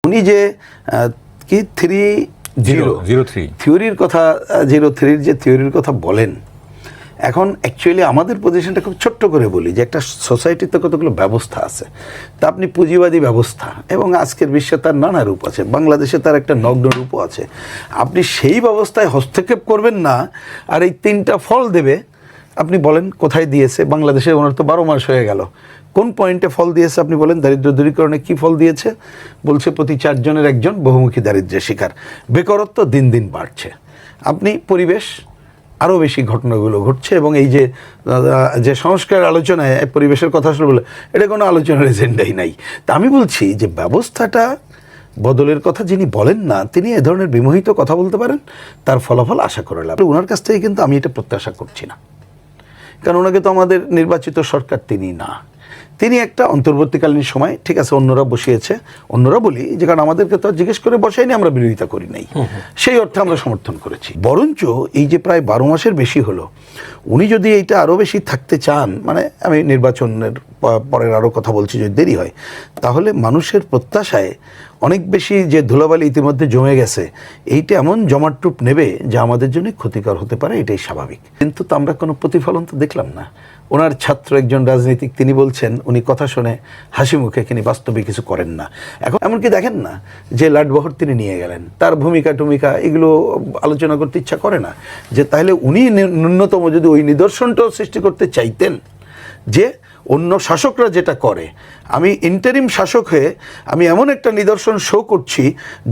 উনি যে কি 3-0 থিওরির কথা 03 যে থিওরির কথা বলেন, এখন অ্যাকচুয়ালি আমাদের পজিশনটা খুব ছোট্ট করে বলি যে একটা সোসাইটিতে কতগুলো ব্যবস্থা আছে, তা আপনি পুঁজিবাদী ব্যবস্থা এবং আজকের বিশ্বে তার নানা রূপ আছে, বাংলাদেশে তার একটা নগ্ন রূপও আছে। আপনি সেই ব্যবস্থায় হস্তক্ষেপ করবেন না আর এই 3টা ফল দেবে, আপনি বলেন কোথায় দিয়েছে? বাংলাদেশে ওনার তো 12 মাস হয়ে গেল, কোন পয়েন্টে ফল দিয়েছে আপনি বলেন? দারিদ্র্য দূরীকরণে কী ফল দিয়েছে? বলছে প্রতি 4 জনের 1 জন বহুমুখী দারিদ্র্যের শিকার, বেকারত্ব দিন দিন বাড়ছে। আপনি পরিবেশ আরও বেশি ঘটনাগুলো ঘটছে এবং এই যে সংস্কার আলোচনায় পরিবেশের কথা শুনে বলে এটা কোনো আলোচনার এজেন্ডাই নাই। তা আমি বলছি যে ব্যবস্থাটা বদলের কথা যিনি বলেন না, তিনি এ ধরনের বিমোহিত কথা বলতে পারেন, তার ফলাফল আশা করে লাভ। ওনার কাছ থেকে কিন্তু আমি এটা প্রত্যাশা করছি না, কারণ ওনাকে তো আমাদের নির্বাচিত সরকার তিনি না। তিনি একটা অন্তর্বর্তীকালীন সময়, ঠিক আছে অন্যরা বসিয়েছে, অন্যরা বলি যে কারণ আমাদেরকে তো জিজ্ঞেস করে বসাইনি, আমরা বিরোধিতা করি নাই, সেই অর্থে আমরা সমর্থন করেছি। বরঞ্চ এই যে প্রায় 12 মাসের বেশি হলো, উনি যদি এইটা আরও বেশি থাকতে চান, মানে আমি নির্বাচনের পরের আরও কথা বলছি, যদি দেরি হয় তাহলে মানুষের প্রত্যাশায় অনেক বেশি যে ধুলাবালি ইতিমধ্যে জমে গেছে, এইটা এমন জমাট্রুপ নেবে যা আমাদের জন্য ক্ষতিকর হতে পারে, এটাই স্বাভাবিক। কিন্তু তো আমরা কোনো প্রতিফলন তো দেখলাম না। ওনার ছাত্র একজন রাজনীতিক, তিনি বলছেন উনি কথা শুনে হাসি মুখে, তিনি বাস্তবে কিছু করেন না। এখন এমনকি দেখেন না যে লাটবহর তিনি নিয়ে গেলেন, তার ভূমিকা টুমিকা এগুলো আলোচনা করতে ইচ্ছা করে না, যে তাহলে উনি ন্যূনতম যদি ওই নিদর্শনটাও সৃষ্টি করতে চাইতেন যে অন্য শাসকরা যেটা করে, আমি ইন্টারিম শাসক হয়ে আমি এমন একটা নিদর্শন শো করছি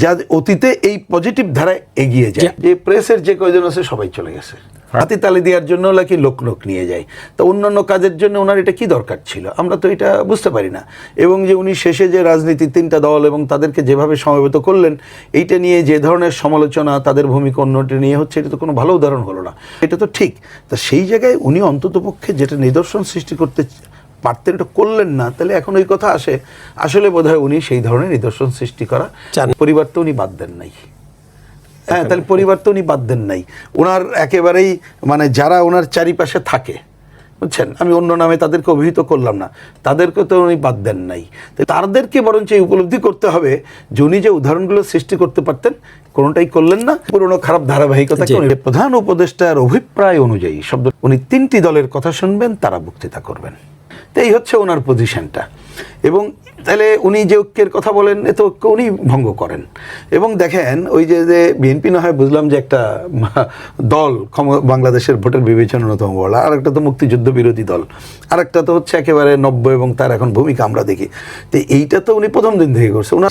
যা অতীতে এই পজিটিভ ধারায় এগিয়ে যায়। যে প্রেসের যে কয়জন আছে সবাই চলে গেছে, হাতি তালি দেওয়ার জন্য নাকি লোক নিয়ে যায়, তো অন্যান্য কাজের জন্য ওনার এটা কি দরকার ছিল আমরা তো এটা বুঝতে পারি না। এবং যে উনি শেষে যে রাজনীতি 3টা দল এবং তাদেরকে যেভাবে সমবেত করলেন, এইটা নিয়ে যে ধরনের সমালোচনা, তাদের ভূমিকা অন্যটি নিয়ে হচ্ছে, এটা তো কোনো ভালো উদাহরণ হলো না। এটা তো ঠিক, তা সেই জায়গায় উনি অন্ততপক্ষে যেটা নিদর্শন সৃষ্টি করতে পারতেন এটা করলেন না, তাহলে এখন ওই কথা আসে আসলে বোধহয় উনি সেই ধরনের নিদর্শন সৃষ্টি করা পরিবার তো উনি বাদ দেন নাই। হ্যাঁ, তাহলে পরিবার তো উনি বাদ দেন নাই, ওনার একেবারেই মানে যারা ওনার চারিপাশে থাকে, বুঝছেন, আমি অন্য নামে তাদেরকে অভিহিত করলাম না, তাদেরকে তো উনি বাদ দেন নাই। তাদেরকে বরঞ্চ এই উপলব্ধি করতে হবে যে উনি যে উদাহরণগুলো সৃষ্টি করতে পারতেন কোনোটাই করলেন না। পুরনো খারাপ ধারাবাহিকতাকে প্রধান উপদেষ্টার অভিপ্রায় অনুযায়ী শব্দ উনি 3টি দলের কথা শুনবেন, তারা বক্তৃতা করবেন, তো এই হচ্ছে ওনার পজিশনটা। এবং তাহলে উনি যে ঐক্যের কথা বলেন, এ তো ঐক্য উনি ভঙ্গ করেন। এবং দেখেন ওই যে বিএনপি না হয় বুঝলাম যে একটা দল, বাংলাদেশের ভোটের বিবেচনা অন্যতম বড়, আর একটা তো মুক্তিযুদ্ধ বিরোধী দল, আর একটা তো হচ্ছে একেবারে নব্য এবং তার এখন ভূমিকা আমরা দেখি। তো এইটা তো উনি প্রথম দিন থেকে করছে।